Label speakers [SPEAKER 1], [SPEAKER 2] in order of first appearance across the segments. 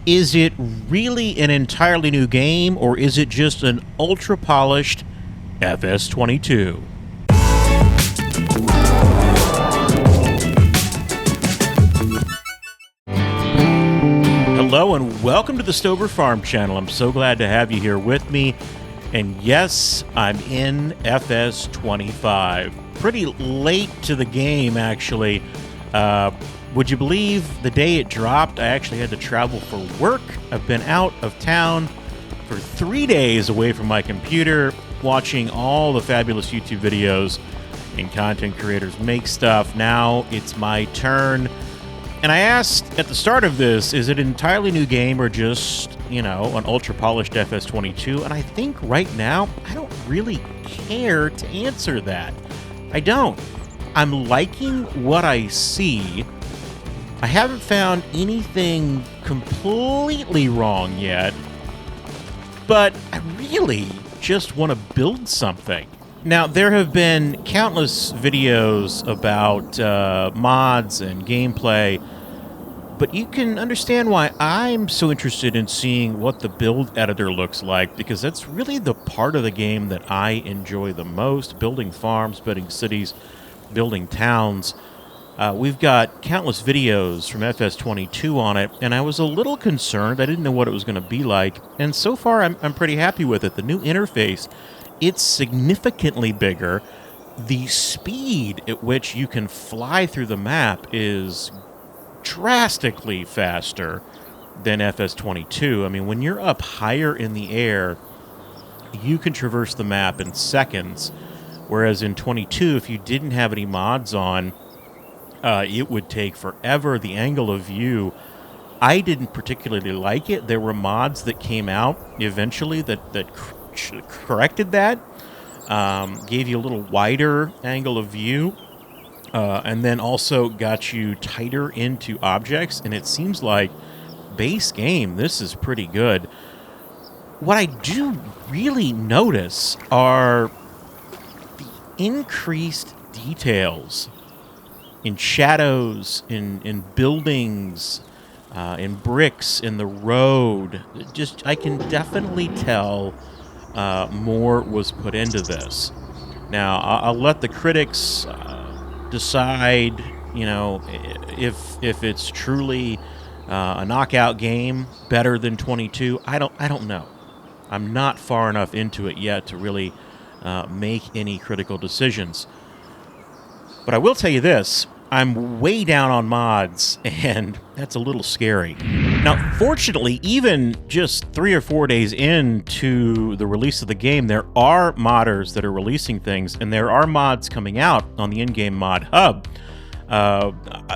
[SPEAKER 1] Is it really an entirely new game, or is it just an ultra-polished FS22? Hello and welcome to the Stober Farm channel. I'm so glad to have you here with me. And yes, I'm in FS25. Pretty late to the game, actually. Would you believe the day it dropped, I actually had to travel for work. I've been out of town for 3 days away from my computer, watching all the fabulous YouTube videos and content creators make stuff. Now it's my turn. And I asked at the start of this, is it an entirely new game or just, you know, an ultra-polished FS22? And I think right now, I don't really care to answer that. I don't. I'm liking what I see. I haven't found anything completely wrong yet, but I really just want to build something. Now, there have been countless videos about mods and gameplay, but you can understand why I'm so interested in seeing what the build editor looks like, because that's really the part of the game that I enjoy the most, building farms, building cities, building towns. We've got countless videos from FS22 on it, and I was a little concerned. I didn't know what it was going to be like, and so far I'm pretty happy with it. The new interface, it's significantly bigger. The speed at which you can fly through the map is drastically faster than FS22. I mean, when you're up higher in the air, you can traverse the map in seconds, whereas in 22, if you didn't have any mods on, it would take forever. The angle of view, I didn't particularly like it. There were mods that came out eventually that corrected that, gave you a little wider angle of view, and then also got you tighter into objects, and it seems like base game, this is pretty good. What I do really notice are the increased details in shadows, in buildings, in bricks, in the road. I can definitely tell more was put into this. Now, I'll let the critics decide, you know, if it's truly a knockout game, better than 22. I don't know. I'm not far enough into it yet to really make any critical decisions. But I will tell you this, I'm way down on mods, and that's a little scary. Now, fortunately, even just 3 or 4 days into the release of the game, there are modders that are releasing things, and there are mods coming out on the in-game mod hub.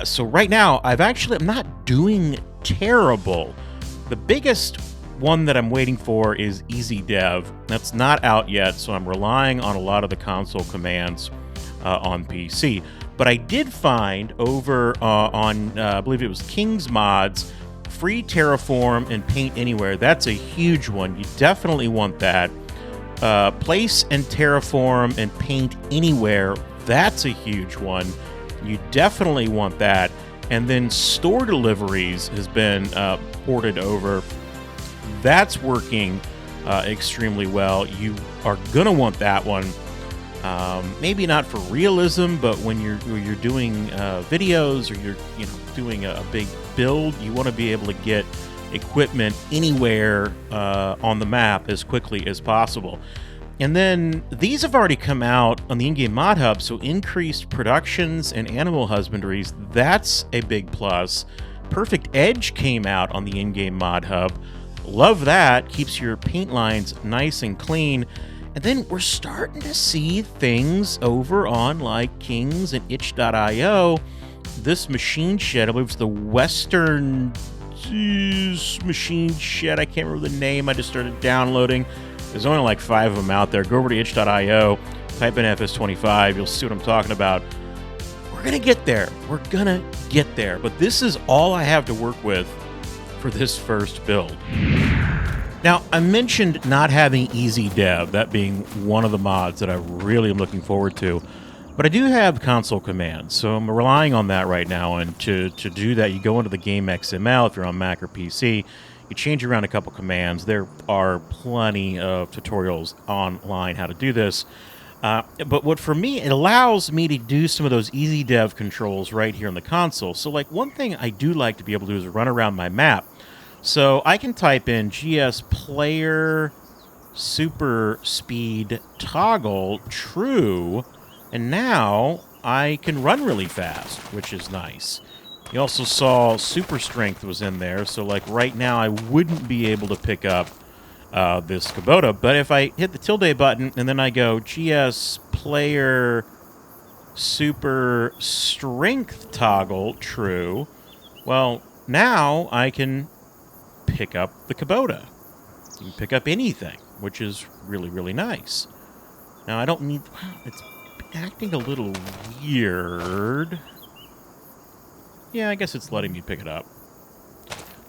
[SPEAKER 1] So right now, I'm not doing terrible. The biggest one that I'm waiting for is Easy Dev. That's not out yet, so I'm relying on a lot of the console commands on PC. But I did find over on, I believe it was King's Mods, free terraform and paint anywhere. That's a huge one. You definitely want that. Place and terraform and paint anywhere. That's a huge one. You definitely want that. And then store deliveries has been ported over. That's working extremely well. You are going to want that one. Maybe not for realism, but when you're doing videos or you're doing a big build, you want to be able to get equipment anywhere on the map as quickly as possible. And then these have already come out on the in-game mod hub, so increased productions and animal husbandries, that's a big plus. Perfect Edge came out on the in-game mod hub. Love that. Keeps your paint lines nice and clean. And then we're starting to see things over on like Kings and itch.io. This machine shed, I believe it's the Western machine shed. I can't remember the name. I just started downloading. There's only like 5 of them out there. Go over to itch.io, type in FS25. You'll see what I'm talking about. We're going to get there. We're going to get there. But this is all I have to work with for this first build. Now, I mentioned not having Easy Dev, that being one of the mods that I really am looking forward to. But I do have console commands, so I'm relying on that right now. And to do that, you go into the game XML if you're on Mac or PC. You change around a couple commands. There are plenty of tutorials online how to do this. But what for me, it allows me to do some of those easy dev controls right here in the console. So like one thing I do like to be able to do is run around my map. So I can type in GS player super speed toggle true, and now I can run really fast, which is nice. You also saw super strength was in there, so like right now I wouldn't be able to pick up this Kubota, but if I hit the tilde button and then I go GS player super strength toggle true, well, now I can pick up the Kubota. You can pick up anything, which is really, really nice. Now, I don't need... It's acting a little weird. Yeah, I guess it's letting me pick it up.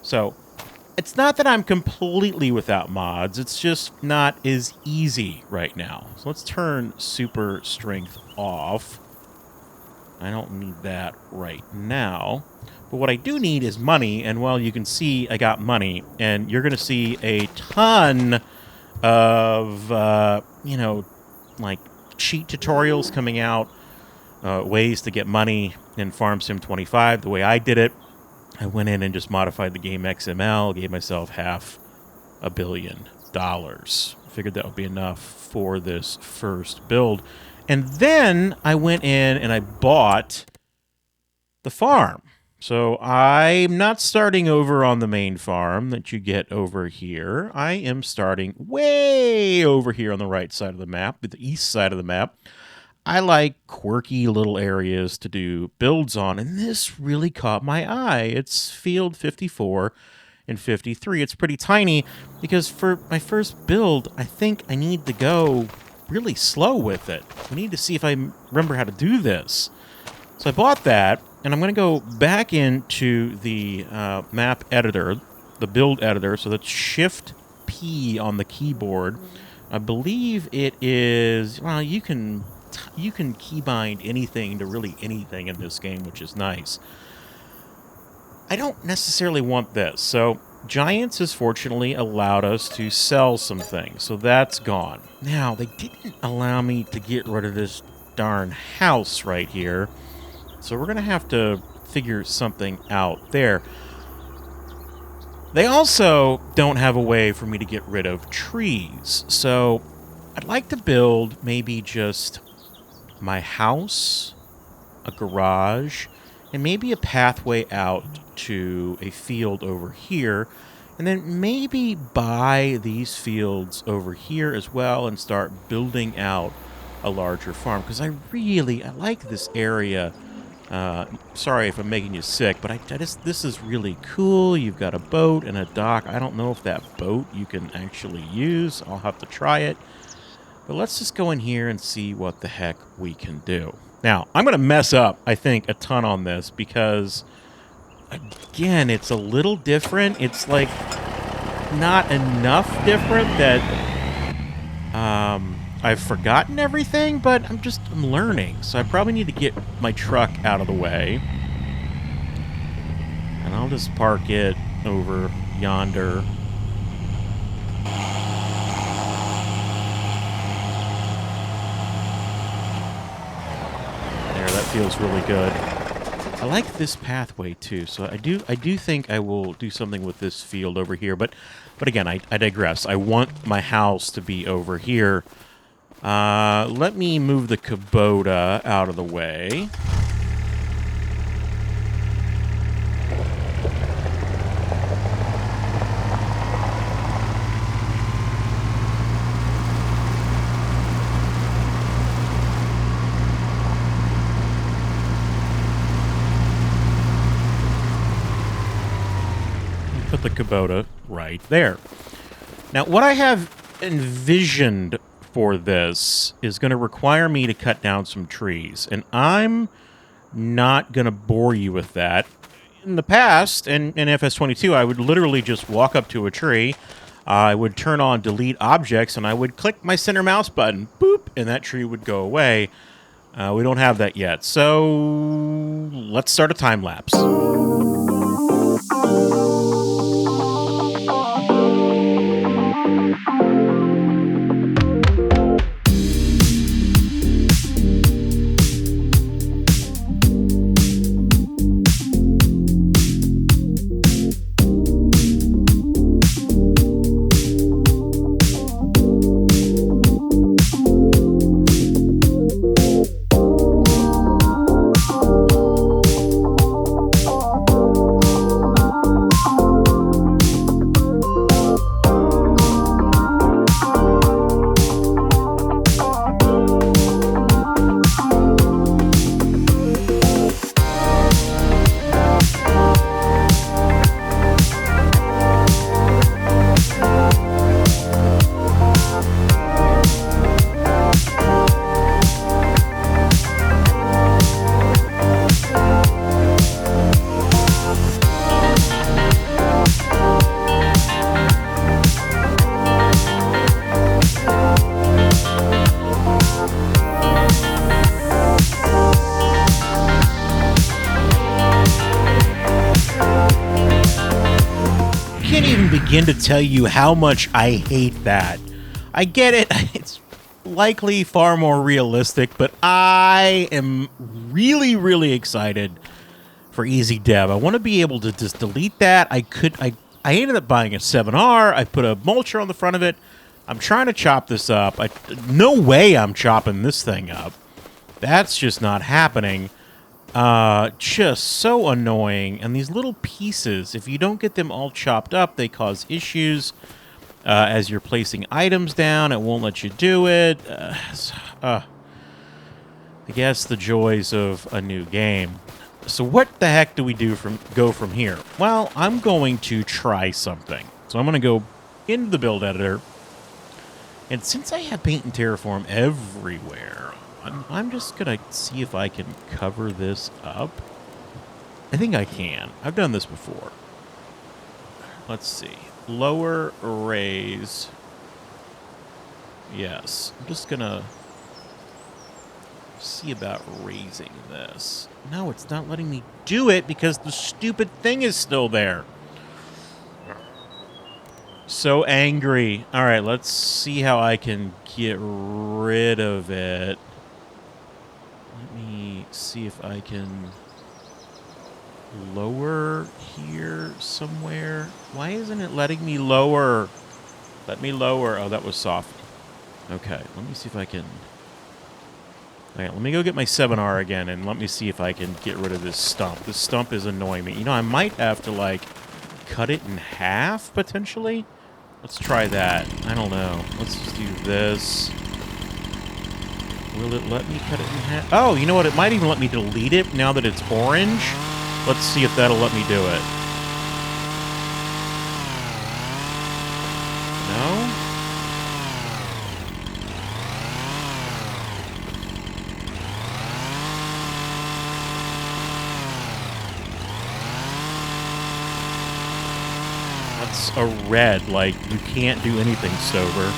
[SPEAKER 1] So, it's not that I'm completely without mods. It's just not as easy right now. So let's turn super strength off. I don't need that right now. But what I do need is money, and well, you can see I got money, and you're going to see a ton of, you know, like cheat tutorials coming out, ways to get money in Farm Sim 25. The way I did it, I went in and just modified the game XML, gave myself $500 million. Figured that would be enough for this first build. And then I went in and I bought the farm. So I'm not starting over on the main farm that you get over here. I am starting way over here on the right side of the map, the east side of the map. I like quirky little areas to do builds on, and this really caught my eye. It's field 54 and 53. It's pretty tiny because for my first build, I think I need to go really slow with it. I need to see if I remember how to do this. So I bought that. And I'm going to go back into the map editor, the build editor, so that's Shift-P on the keyboard. I believe it is, well, you can keybind anything to really anything in this game, which is nice. I don't necessarily want this. So Giants has fortunately allowed us to sell some things, so that's gone. Now, they didn't allow me to get rid of this darn house right here. So we're going to have to figure something out there. They also don't have a way for me to get rid of trees. So I'd like to build maybe just my house, a garage, and maybe a pathway out to a field over here. And then maybe buy these fields over here as well and start building out a larger farm. Because I like this area. Sorry if I'm making you sick, but this is really cool. You've got a boat and a dock. I don't know if that boat you can actually use. I'll have to try it. But let's just go in here and see what the heck we can do. Now, I'm going to mess up, I think, a ton on this because, again, it's a little different. It's, like, not enough different that I've forgotten everything, but I'm learning. So I probably need to get my truck out of the way. And I'll just park it over yonder. There, that feels really good. I like this pathway too, so I do think I will do something with this field over here, but again, I digress. I want my house to be over here. Let me move the Kubota out of the way. Put the Kubota right there. Now, what I have envisioned for this is going to require me to cut down some trees, and I'm not going to bore you with that. In the past, in FS22, I would literally just walk up to a tree, I would turn on delete objects, and I would click my center mouse button, boop, and that tree would go away. We don't have that yet, so let's start a time lapse. can't even begin to tell you how much I hate that. I get it. It's likely far more realistic, but I am really, really excited for Easy Dev. I want to be able to just delete that. I ended up buying a 7R. I put a mulcher on the front of it. I'm trying to chop this up. No way I'm chopping this thing up. That's just not happening. Just so annoying. And these little pieces, if you don't get them all chopped up, they cause issues. As you're placing items down, it won't let you do it. I guess the joys of a new game. So what the heck do we go from here? Well, I'm going to try something. So I'm going to go into the build editor. And since I have paint and terraform everywhere, I'm just going to see if I can cover this up. I think I can. I've done this before. Let's see. Lower, raise. Yes. I'm just going to see about raising this. No, it's not letting me do it because the stupid thing is still there. So angry. All right, let's see how I can get rid of it. Let me see if I can lower here somewhere. Why isn't it letting me lower? Let me lower. Oh, that was soft. Okay, let me see if I can... Okay, let me go get my 7R again, and let me see if I can get rid of this stump. This stump is annoying me. You know, I might have to, like, cut it in half, potentially? Let's try that. I don't know. Let's just do this. Will it let me cut it in half? Oh, you know what? It might even let me delete it now that it's orange. Let's see if that'll let me do it. No? That's a red, like, you can't do anything, Stover.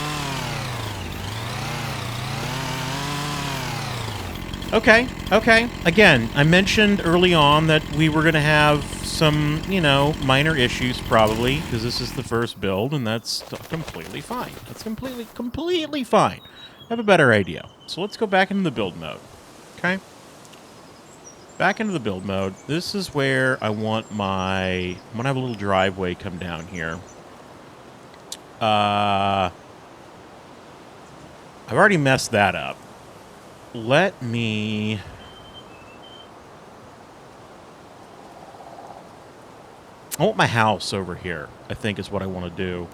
[SPEAKER 1] Okay, okay. Again, I mentioned early on that we were going to have some, you know, minor issues, probably, because this is the first build, and that's completely fine. That's completely fine. I have a better idea. So let's go back into the build mode, okay? Back into the build mode. This is where I want my... I'm going to have a little driveway come down here. I've already messed that up. Let me... I want my house over here, I think is what I want to do.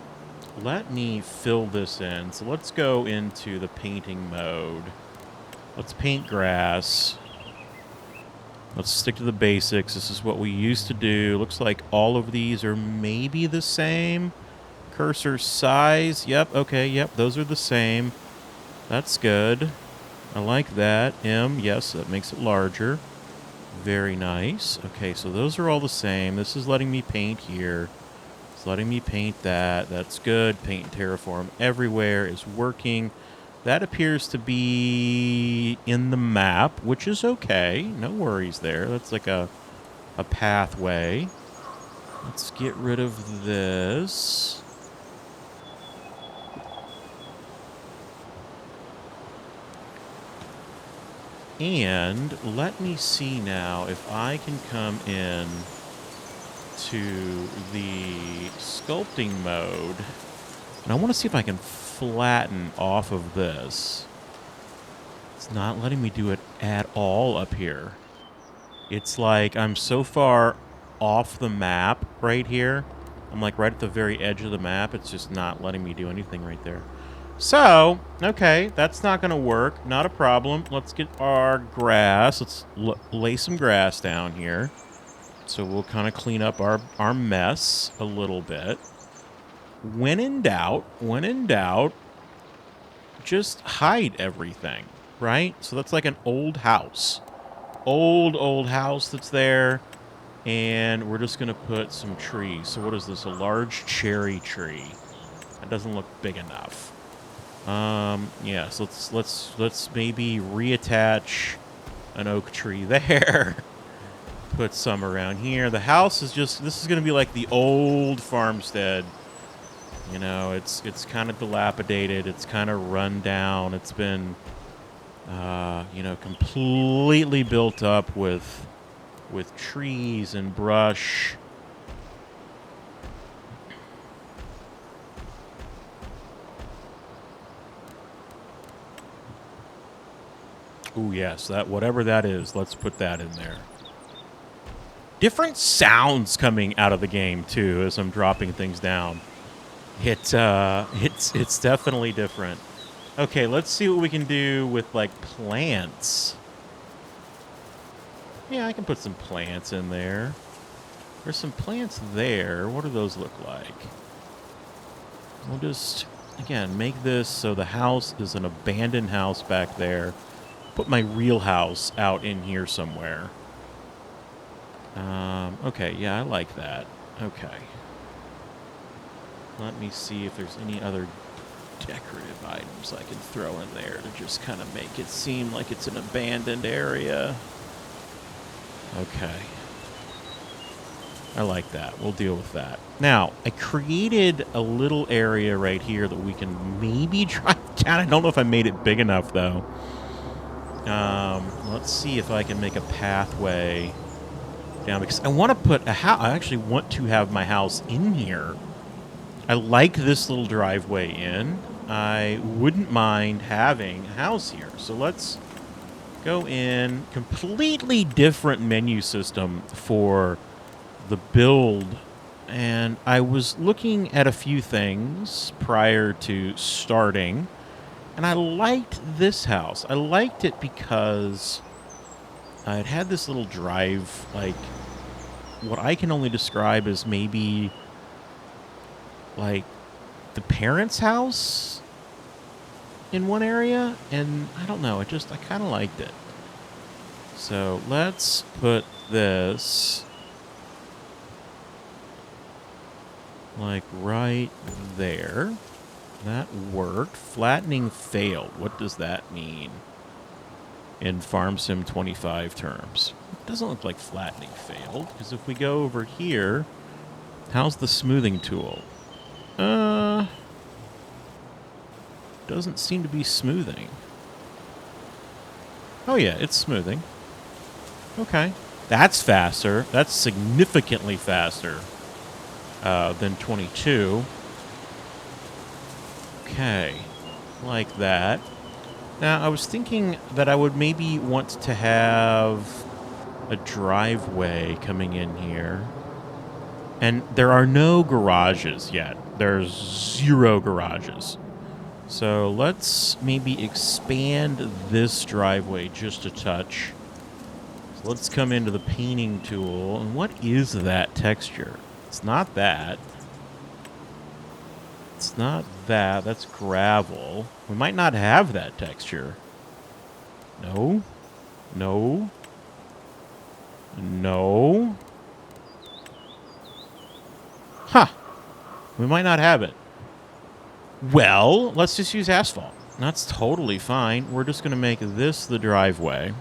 [SPEAKER 1] Let me fill this in. So let's go into the painting mode. Let's paint grass. Let's stick to the basics. This is what we used to do. Looks like all of these are maybe the same. Cursor size. Yep, okay, yep, those are the same. That's good. I like that. Yes, that makes it larger. Very nice. Okay, so those are all the same. This is letting me paint here. It's letting me paint that. That's good. Paint and terraform everywhere is working. That appears to be in the map, which is okay. No worries there. That's like a pathway. Let's get rid of this. And let me see now if I can come in to the sculpting mode. And I want to see if I can flatten off of this. It's not letting me do it at all up here. It's like I'm so far off the map right here. I'm like right at the very edge of the map. It's just not letting me do anything right there. So, okay, that's not going to work. Not a problem. Let's get our grass. Let's lay some grass down here. So we'll kind of clean up our mess a little bit. When in doubt, just hide everything, right? So that's like an old house. Old house that's there. And we're just going to put some trees. So what is this? A large cherry tree. That doesn't look big enough. Yeah, so let's maybe reattach an oak tree there. Put some around here. The house is just, this is going to be like the old farmstead. You know, it's kind of dilapidated. It's kind of run down. It's been, you know, completely built up with trees and brush. Ooh, yes, that whatever that is, let's put that in there. Different sounds coming out of the game too as I'm dropping things down. It's definitely different. Okay, let's see what we can do with like plants. Yeah, I can put some plants in there. There's some plants there. What do those look like? We'll just, again, make this so the house is an abandoned house back there. Put my real house out in here somewhere. Okay, yeah, I like that. Okay. Let me see if there's any other decorative items I can throw in there to just kind of make it seem like it's an abandoned area. Okay. I like that. We'll deal with that. Now, I created a little area right here that we can maybe drive down. I don't know if I made it big enough, though. Let's see if I can make a pathway down, because I want to put a house. I actually want to have my house in here. I like this little driveway in. I wouldn't mind having a house here. So let's go in. Completely different menu system for the build. And I was looking at a few things prior to starting. And I liked this house. I liked it because it had this little drive, like what I can only describe as maybe like the parents' house in one area. And I don't know, I kind of liked it. So let's put this like right there. That worked. Flattening failed. What does that mean in Farm Sim 25 terms? It doesn't look like flattening failed, because if we go over here, how's the smoothing tool? Doesn't seem to be smoothing. Oh yeah, it's smoothing. Okay. That's faster. That's significantly faster than 22. Okay, like that. Now, I was thinking that I would maybe want to have a driveway coming in here. And there are no garages yet. There's 0 garages. So let's maybe expand this driveway just a touch. So let's come into the painting tool. And what is that texture? It's not that. It's not that. That's gravel. We might not have that texture. No. No. No. Huh. We might not have it. Well, let's just use asphalt. That's totally fine. We're just going to make this the driveway.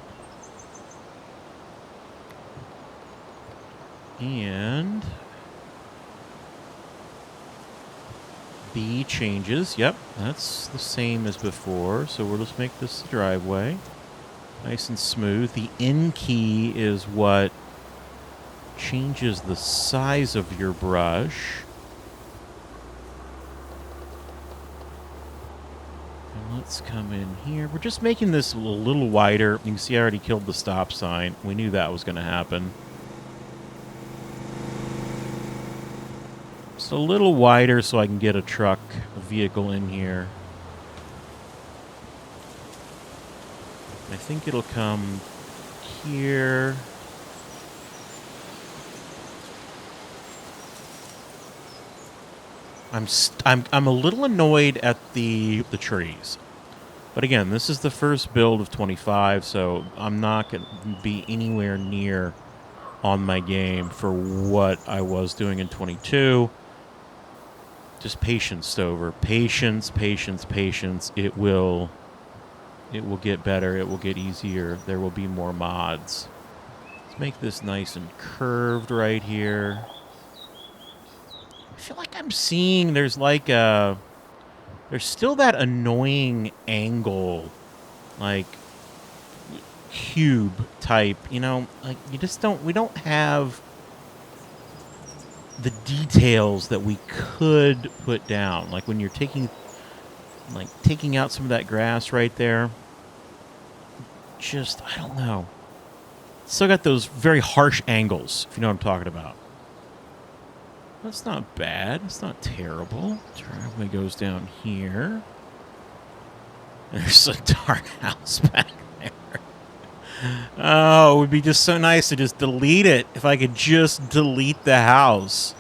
[SPEAKER 1] And B changes. Yep, that's the same as before. So we'll just make this the driveway. Nice and smooth. The N key is what changes the size of your brush. And let's come in here. We're just making this a little wider. You can see I already killed the stop sign. We knew that was going to happen. Just a little wider so I can get a truck, a vehicle in here. I think it'll come here. I'm a little annoyed at the trees. But again, this is the first build of 25, so I'm not going to be anywhere near on my game for what I was doing in 22. Just patience, Stover. Patience, patience, patience. It will get better. It will get easier. There will be more mods. Make this nice and curved right here. I feel like I'm seeing there's like a... There's still that annoying angle, like cube type, you know, like you just don't, we don't have the details that we could put down. Like when you're taking out some of that grass right there, just, I don't know. Still got those very harsh angles, if you know what I'm talking about. That's not bad. It's not terrible. Driveway goes down here. There's a dark house back there. Oh, it would be just so nice to just delete it. If I could just delete the house.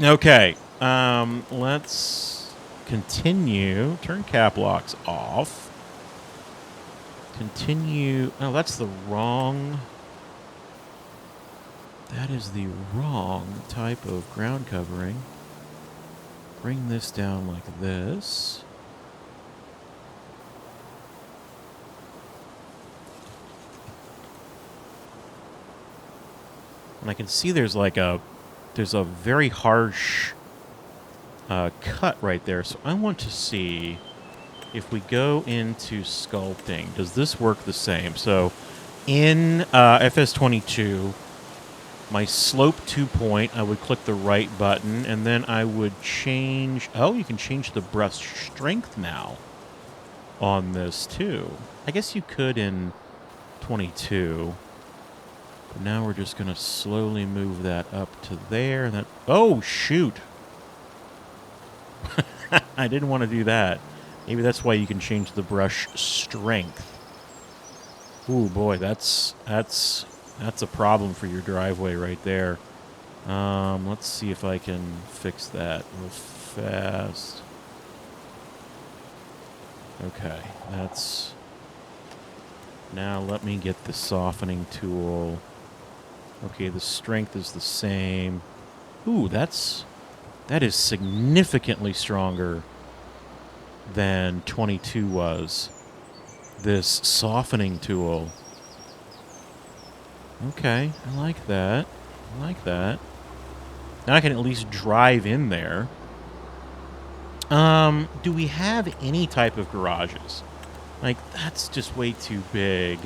[SPEAKER 1] Okay. Let's continue. Turn cap locks off. Continue. Oh, that's the wrong... That is the wrong type of ground covering. Bring this down like this. And I can see there's like a very harsh cut right there. So I want to see if we go into sculpting, does this work the same? So in FS22, my slope 2 point, I would click the right button, and then I would change... Oh, you can change the brush strength now on this, too. I guess you could in 22. But now we're just going to slowly move that up to there. And that... Oh, shoot! I didn't want to do that. Maybe that's why you can change the brush strength. Ooh, boy, that's a problem for your driveway right there. Let's see if I can fix that real fast. Okay, that's... Now let me get the softening tool. Okay, the strength is the same. Ooh, that is significantly stronger than 22 was. This softening tool. Okay, I like that. I like that. Now I can at least drive in there. Do we have any type of garages? Like, that's just way too big.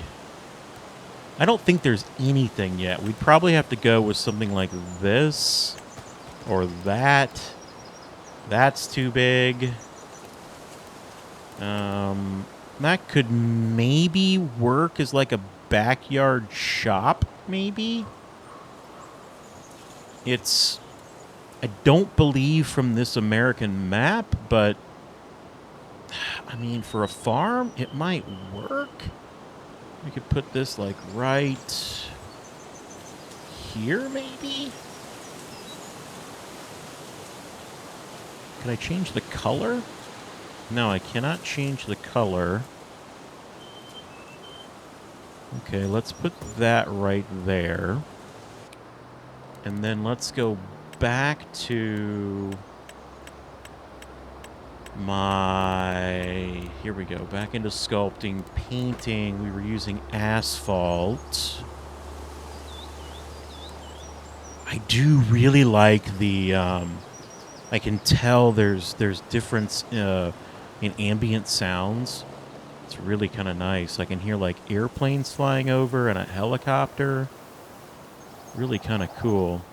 [SPEAKER 1] I don't think there's anything yet. We'd probably have to go with something like this. Or that. That's too big. That could maybe work as like a backyard shop, maybe? It's... I don't believe from this American map, but... I mean, for a farm, it might work. We could put this, like, right... here, maybe? Can I change the color? No, I cannot change the color. Okay, let's put that right there. And then let's go back to my... Here we go. Back into sculpting, painting. We were using asphalt. I do really like the... I can tell there's difference in ambient sounds. It's really kind of nice. I can hear like airplanes flying over and a helicopter. Really kind of cool.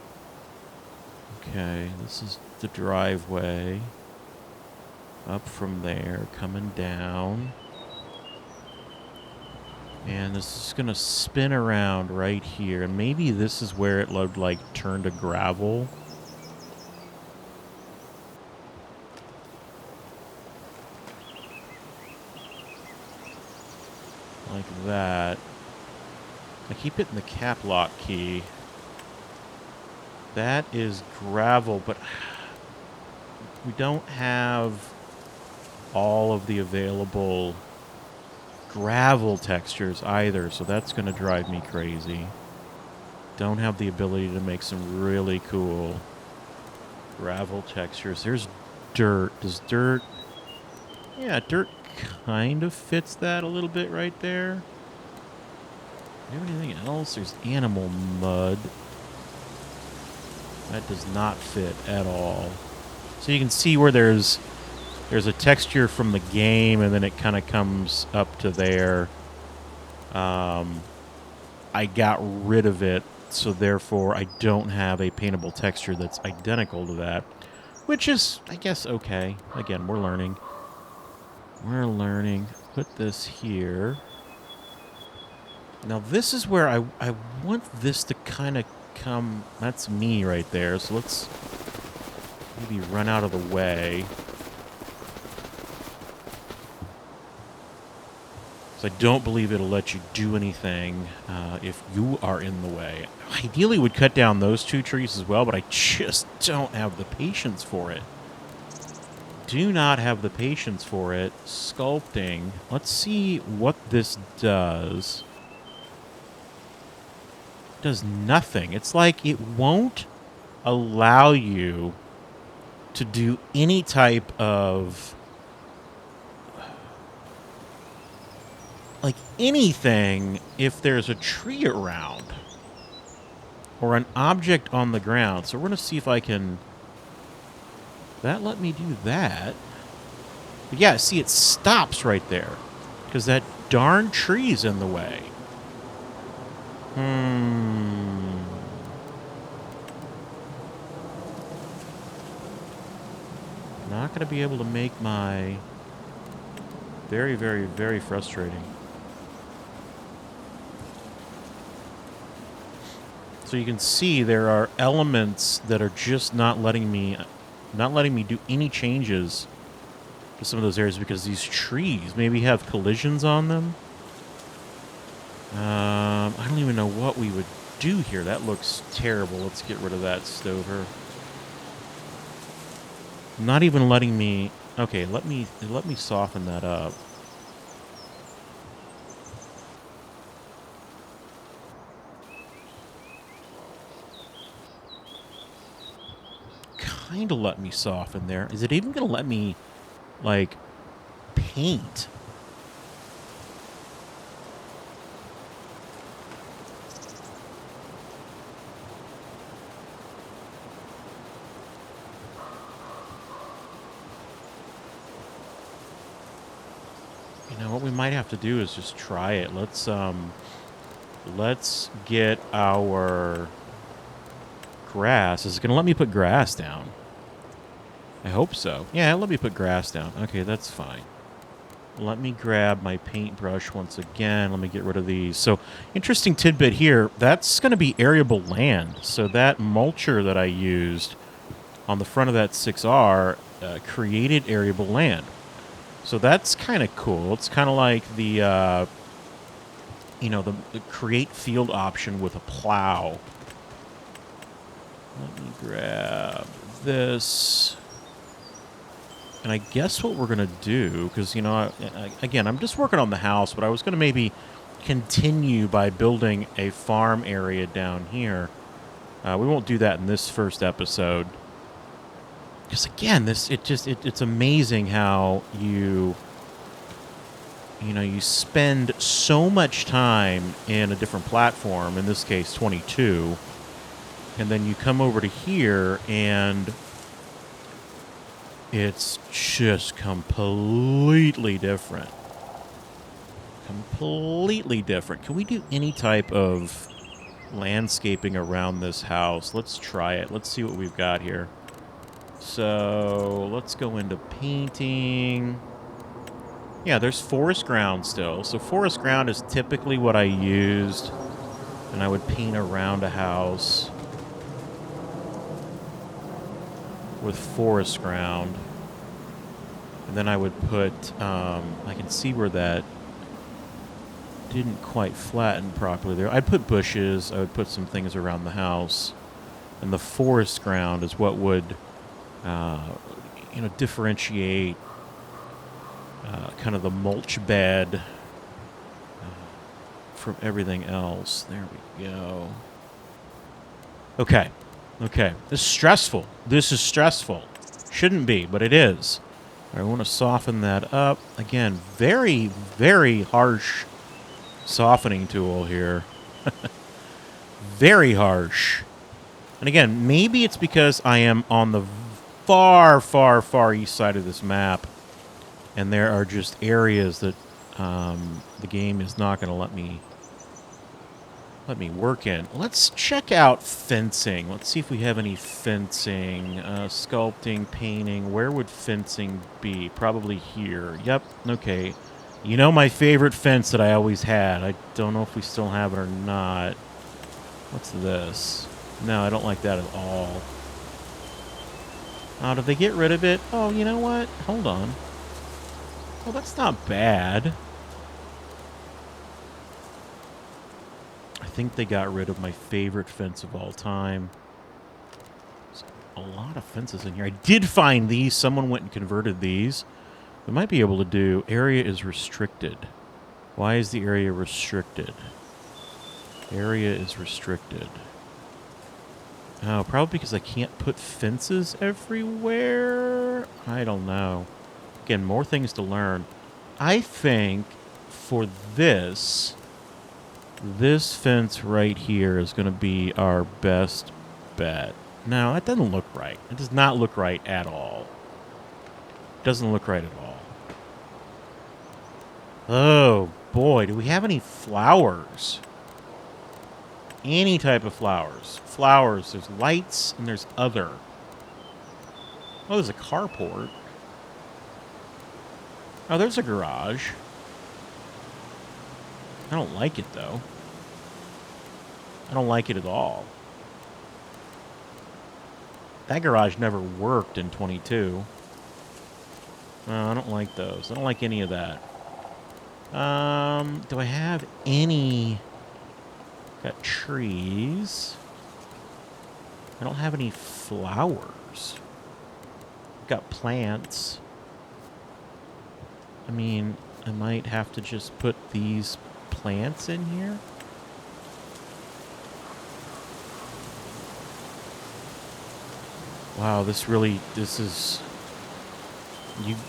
[SPEAKER 1] Okay, this is the driveway. Up from there, coming down. And this is going to spin around right here. And maybe this is where it would like turn to gravel. Like that. I keep hitting the cap lock key. That is gravel, but we don't have all of the available gravel textures either, so that's going to drive me crazy. Don't have the ability to make some really cool gravel textures. There's dirt. Does dirt... Yeah, dirt kind of fits that a little bit right there. Do you have anything else? There's animal mud. That does not fit at all. So you can see where there's a texture from the game, and then it kind of comes up to there. I got rid of it, so therefore I don't have a paintable texture that's identical to that, which is, I guess, okay. Again, we're learning. We're learning. Put this here. Now this is where I want this to kind of come. That's me right there, so let's maybe run out of the way. So I don't believe it'll let you do anything if you are in the way. Ideally, would cut down those two trees as well, but I just don't have the patience for it. Do not have the patience for it. Sculpting. Let's see what this does. It does nothing. It's like it won't allow you to do any type of... like anything if there's a tree around or an object on the ground. So we're going to see if I can... that let me do that. But yeah, see, it stops right there because that darn tree's in the way. Not going to be able to make my... very, very, very frustrating. So you can see there are elements that are just not letting me do any changes to some of those areas because these trees maybe have collisions on them. I don't even know what we would do here. That looks terrible. Let's get rid of that stover. Not even letting me... okay, let me soften that up. Kind of let me soften there. Is it even going to let me, like, paint? You know, what we might have to do is just try it. Let's get our grass. Is it going to let me put grass down? I hope so. Yeah, let me put grass down. Okay, that's fine. Let me grab my paintbrush once again. Let me get rid of these. So, interesting tidbit here. That's going to be arable land. So that mulcher that I used on the front of that 6R created arable land. So that's kind of cool. It's kind of like the, you know, the create field option with a plow. Let me grab this. And I guess what we're going to do, because, you know, again, I'm just working on the house, but I was going to maybe continue by building a farm area down here. We won't do that in this first episode. Because, again, it's amazing how you spend so much time in a different platform, in this case 22, and then you come over to here and it's just completely different. Completely different. Can we do any type of landscaping around this house? Let's try it. Let's see what we've got here. So let's go into painting. Yeah, there's forest ground still. So forest ground is typically what I used, and I would paint around a house with forest ground. And then I would put, I can see where that didn't quite flatten properly there. I'd put bushes, I would put some things around the house, and the forest ground is what would, differentiate kind of the mulch bed from everything else. There we go. Okay. Okay. This is stressful. This is stressful. Shouldn't be, but it is. All right, I want to soften that up. Again, very, very harsh softening tool here. Very harsh. And again, maybe it's because I am on the far, far, far east side of this map, and there are just areas that the game is not going to let me work in. Let's check out fencing. Let's see if we have any fencing. Sculpting, painting. Where would fencing be? Probably here. Yep. Okay. You know my favorite fence that I always had. I don't know if we still have it or not. What's this? No, I don't like that at all. Oh, did they get rid of it? Oh, you know what? Hold on. Oh, that's not bad. I think they got rid of my favorite fence of all time. There's a lot of fences in here. I did find these. Someone went and converted these. We might be able to do area is restricted. Why is the area restricted? Area is restricted. Oh, probably because I can't put fences everywhere? I don't know. Again, more things to learn. I think for this fence right here is going to be our best bet. No, that doesn't look right. It does not look right at all. It doesn't look right at all. Oh, boy. Do we have any flowers? Any type of flowers. Flowers. There's lights and there's other. Oh, there's a carport. Oh, there's a garage. I don't like it, though. I don't like it at all. That garage never worked in 22. No, I don't like those. I don't like any of that. Do I have any... Got trees. I don't have any flowers. Got plants. I mean, I might have to just put these plants in here. Wow, this is...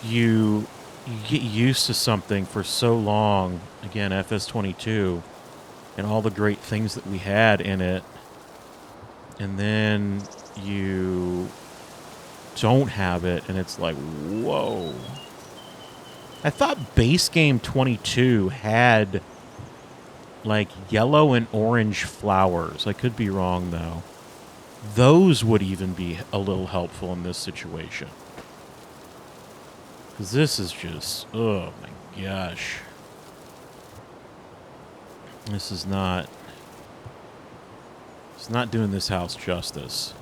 [SPEAKER 1] You get used to something for so long. Again, FS22. And all the great things that we had in it. And then you don't have it, and it's like, whoa. I thought base game 22 had, like, yellow and orange flowers. I could be wrong, though. Those would even be a little helpful in this situation. Because this is just, oh my gosh. This is not... It's not doing this house justice.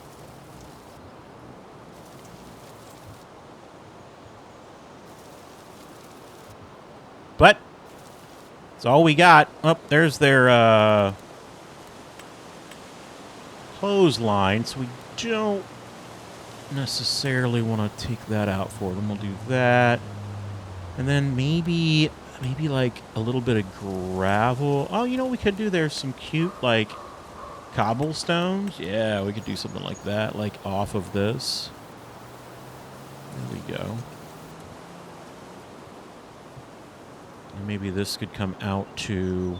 [SPEAKER 1] But it's all we got. Oh, there's their clothesline. So we don't necessarily want to take that out for them. We'll do that. And then maybe like a little bit of gravel. Oh, you know what we could do? There's some cute, like, cobblestones. Yeah, we could do something like that, like off of this. There we go. And maybe this could come out to...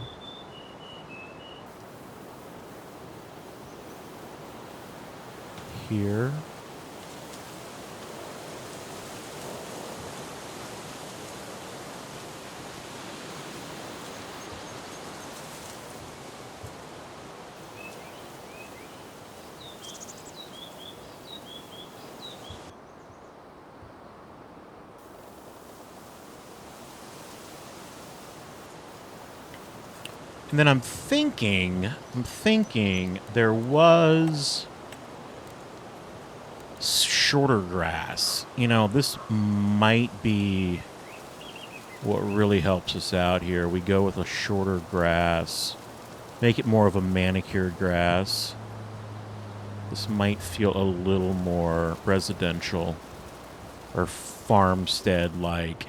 [SPEAKER 1] here. And then I'm thinking there was shorter grass. You know, this might be what really helps us out here. We go with a shorter grass. Make it more of a manicured grass. This might feel a little more residential or farmstead-like.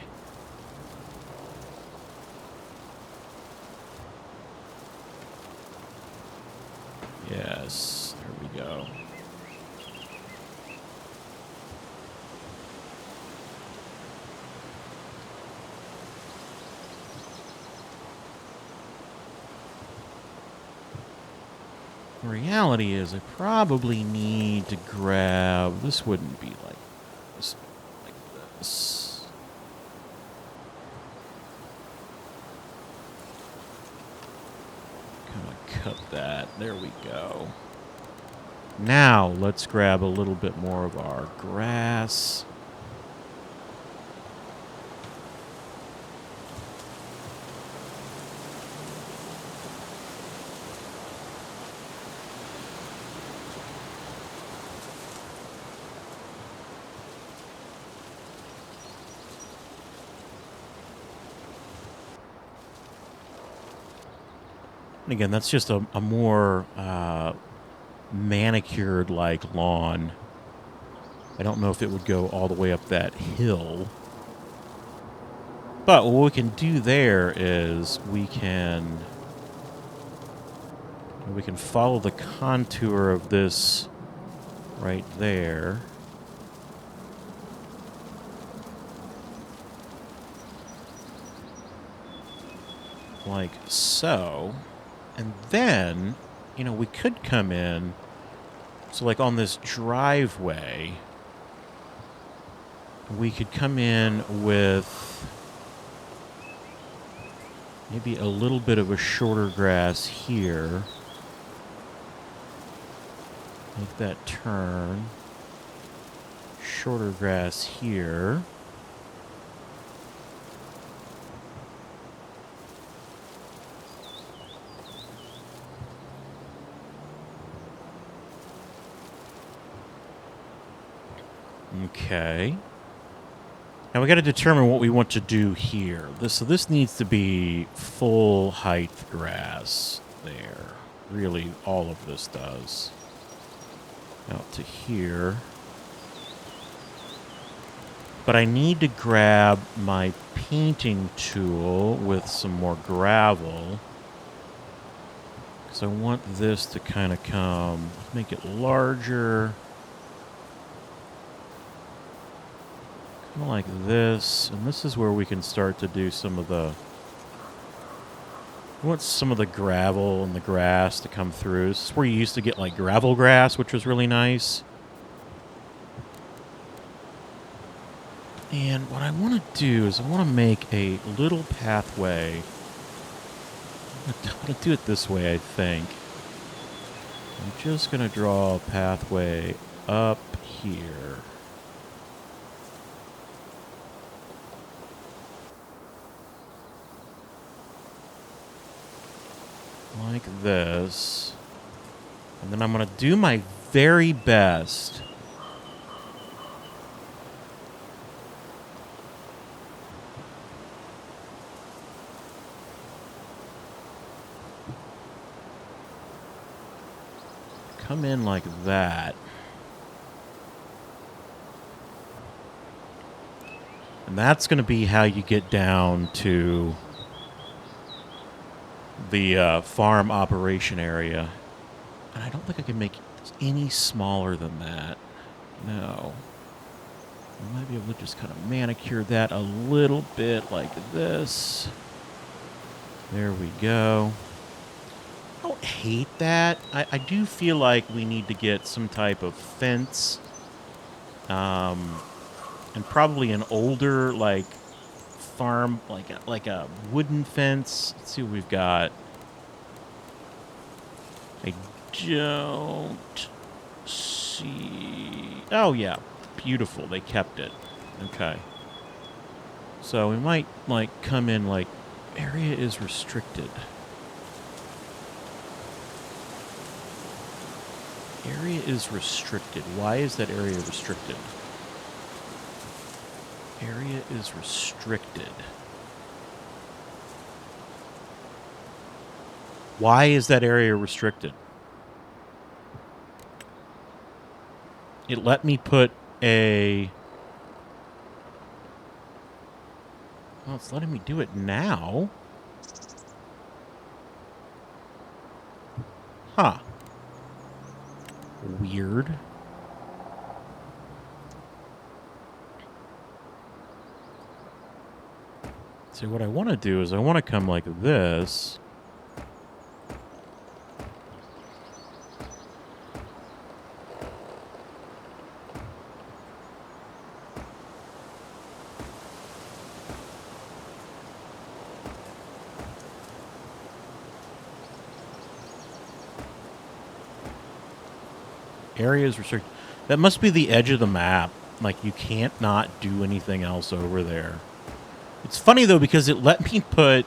[SPEAKER 1] Yes, there we go. The reality is I probably need to grab... This wouldn't be like this. Like this. Kind of cut that. There we go. Now, let's grab a little bit more of our grass. And again, that's just a more manicured-like lawn. I don't know if it would go all the way up that hill. But what we can do there is we can follow the contour of this right there. Like so. And then, you know, we could come in, so like on this driveway, we could come in with maybe a little bit of a shorter grass here. Make that turn. Shorter grass here. Okay. Now we got to determine what we want to do here. So this needs to be full height grass there. Really, all of this does. Out to here. But I need to grab my painting tool with some more gravel. Because I want this to kind of come, make it larger. Kind of like this, and this is where we can start to do some of the... We want some of the gravel and the grass to come through. This is where you used to get like gravel grass, which was really nice. And what I want to do is I want to make a little pathway. I'm going to do it this way, I think. I'm just going to draw a pathway up here. Like this. And then I'm going to do my very best come in like that. And that's going to be how you get down to the farm operation area. And I don't think I can make it any smaller than that. No. I might be able to just kind of manicure that a little bit like this. There we go. I don't hate that. I do feel like we need to get some type of fence. And probably an older, like, farm, like a wooden fence. Let's see what we've got. I don't see... Oh, yeah. Beautiful. They kept it. Okay. So we might, like, come in, like, area is restricted. Area is restricted. Why is that area restricted? Area is restricted. Why is that area restricted? It let me put a... Well, it's letting me do it now. Huh. Weird. So what I want to do is I want to come like this. Areas restricted. That must be the edge of the map. Like, you can't not do anything else over there. It's funny, though, because it let me put...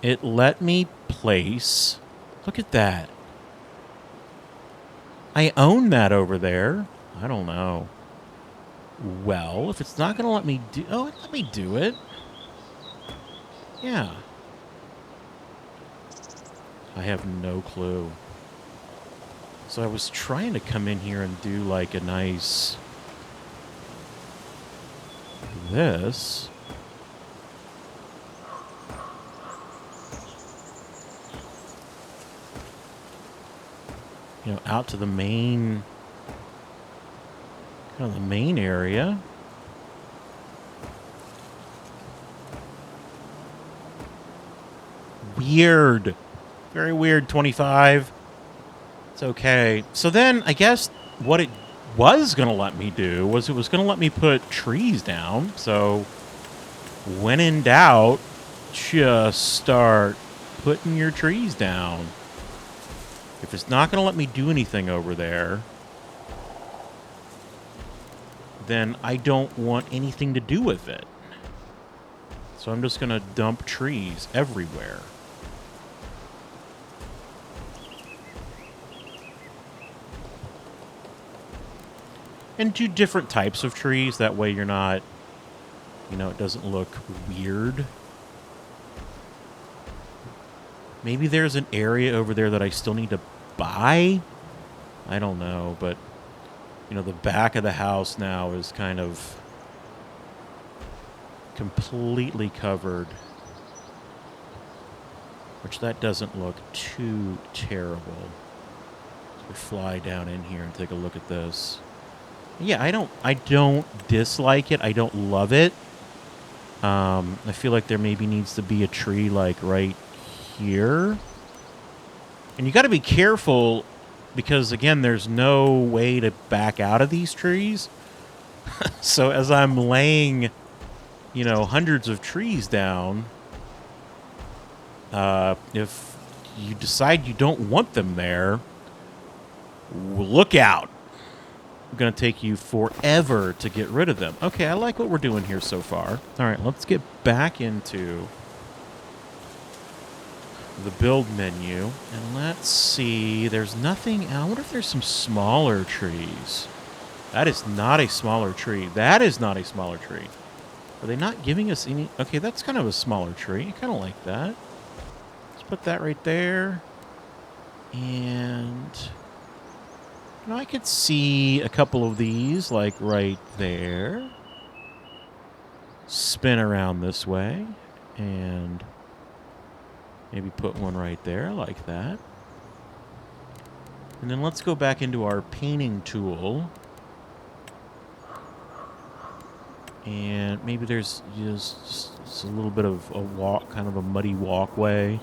[SPEAKER 1] it let me place... Look at that. I own that over there. I don't know. Well, if it's not going to let me do... Oh, let me do it. Yeah. I have no clue. So I was trying to come in here and do like a nice... this. You know, out to the main... kind of the main area. Weird. Very weird, 25. It's okay. So then, I guess what it was going to let me do was it was going to let me put trees down. So, when in doubt, just start putting your trees down. If it's not going to let me do anything over there, then I don't want anything to do with it. So I'm just going to dump trees everywhere. And do different types of trees. That way you're not, you know, it doesn't look weird. Maybe there's an area over there that I still need to buy. I don't know, but, you know, the back of the house now is kind of completely covered. Which that doesn't look too terrible. So we fly down in here and take a look at this. Yeah, I don't dislike it. I don't love it. I feel like there maybe needs to be a tree like right here. And you got to be careful because again, there's no way to back out of these trees. So as I'm laying, you know, hundreds of trees down, if you decide you don't want them there, look out. Going to take you forever to get rid of them. Okay, I like what we're doing here so far. All right, let's get back into the build menu. And let's see. There's nothing. I wonder if there's some smaller trees. That is not a smaller tree. That is not a smaller tree. Are they not giving us any? Okay, that's kind of a smaller tree. I kind of like that. Let's put that right there. And... you know, I could see a couple of these, like right there. Spin around this way. And maybe put one right there, like that. And then let's go back into our painting tool. And maybe there's just a little bit of a walk, kind of a muddy walkway.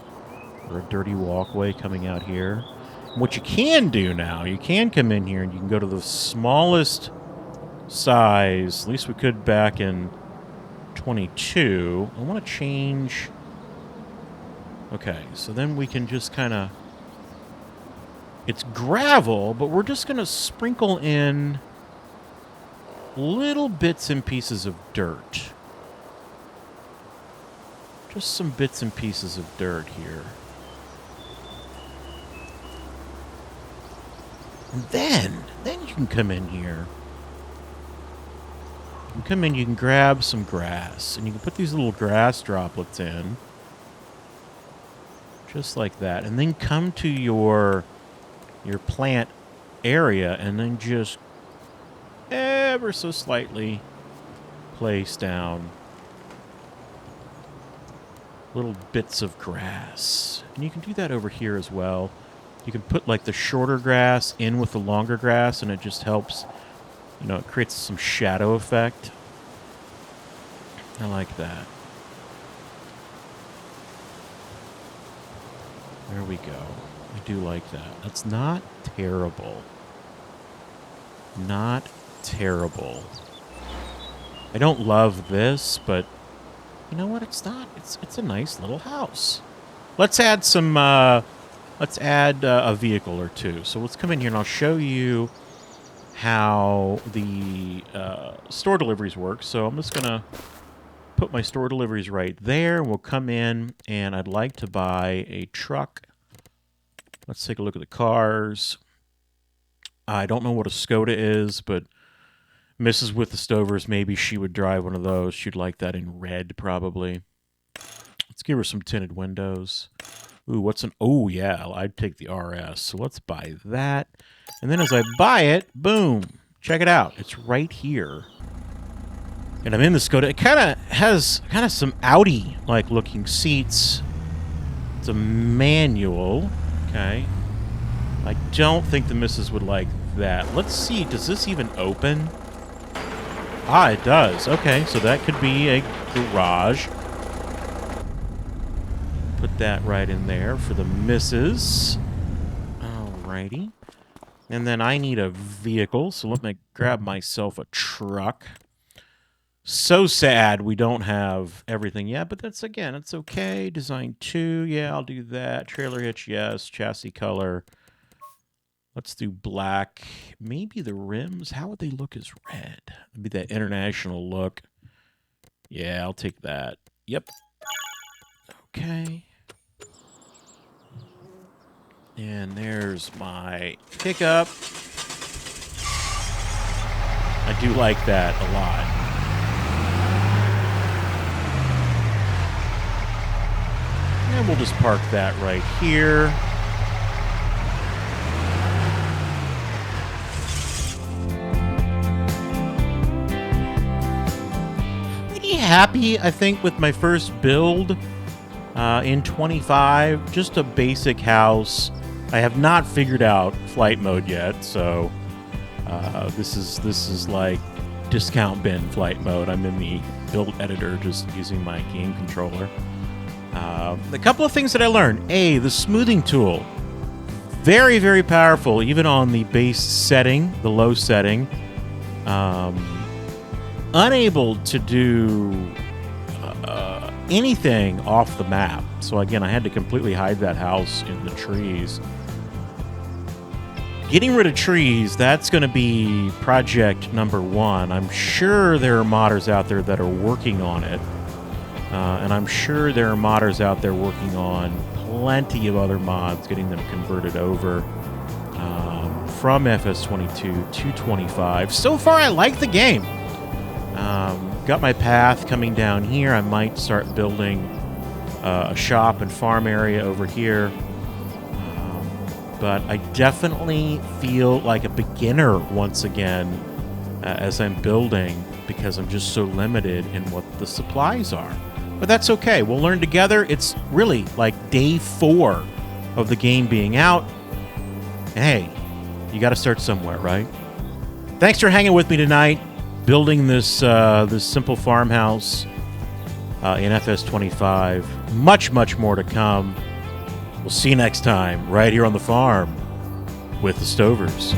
[SPEAKER 1] Or a dirty walkway coming out here. What you can do now, you can come in here and you can go to the smallest size. At least we could back in 22. I want to change. Okay, so then we can just kind of... it's gravel, but we're just going to sprinkle in little bits and pieces of dirt. Just some bits and pieces of dirt here. And then you can come in here. You can come in, you can grab some grass, and you can put these little grass droplets in. Just like that. And then come to your plant area, and then just ever so slightly place down little bits of grass. And you can do that over here as well. You can put like the shorter grass in with the longer grass, and it just helps, you know, it creates some shadow effect. I like that. There we go. I do like that. That's not terrible. Not terrible. I don't love this, but you know what? It's not. It's a nice little house. Let's add some let's add a vehicle or two. So let's come in here and I'll show you how the store deliveries work. So I'm just going to put my store deliveries right there. We'll come in and I'd like to buy a truck. Let's take a look at the cars. I don't know what a Skoda is, but Mrs. with the Stovers, maybe she would drive one of those. She'd like that in red, probably. Let's give her some tinted windows. Ooh, what's an... Oh, yeah, I'd take the RS. So let's buy that. And then as I buy it, boom. Check it out. It's right here. And I'm in the Skoda. It kind of has some Audi-like looking seats. It's a manual. Okay. I don't think the missus would like that. Let's see. Does this even open? Ah, it does. Okay, so that could be a garage. Put that right in there for the missus. Alrighty. And then I need a vehicle, so let me grab myself a truck. So sad we don't have everything yet, but that's, again, it's okay. Design 2, yeah, I'll do that. Trailer hitch, yes. Chassis color. Let's do black. Maybe the rims, how would they look as red? Maybe that international look. Yeah, I'll take that. Yep. Okay. And there's my pickup. I do like that a lot. And we'll just park that right here. Pretty happy, I think, with my first build in 25. Just a basic house. I have not figured out flight mode yet, so this is like discount bin flight mode. I'm in the build editor just using my game controller. A couple of things that I learned. A, the smoothing tool. Very, very powerful, even on the base setting, the low setting. Unable to do anything off the map. So again, I had to completely hide that house in the trees. Getting rid of trees, that's going to be project number 1. I'm sure there are modders out there that are working on it. And I'm sure there are modders out there working on plenty of other mods, getting them converted over from FS22 to 25. So far, I like the game. Got my path coming down here. I might start building a shop and farm area over here. But I definitely feel like a beginner once again as I'm building because I'm just so limited in what the supplies are. But that's okay. We'll learn together. It's really like day 4 of the game being out. And hey, you got to start somewhere, right? Thanks for hanging with me tonight, building this this simple farmhouse in FS25. Much, much more to come. We'll see you next time, right here on the farm with the Stovers.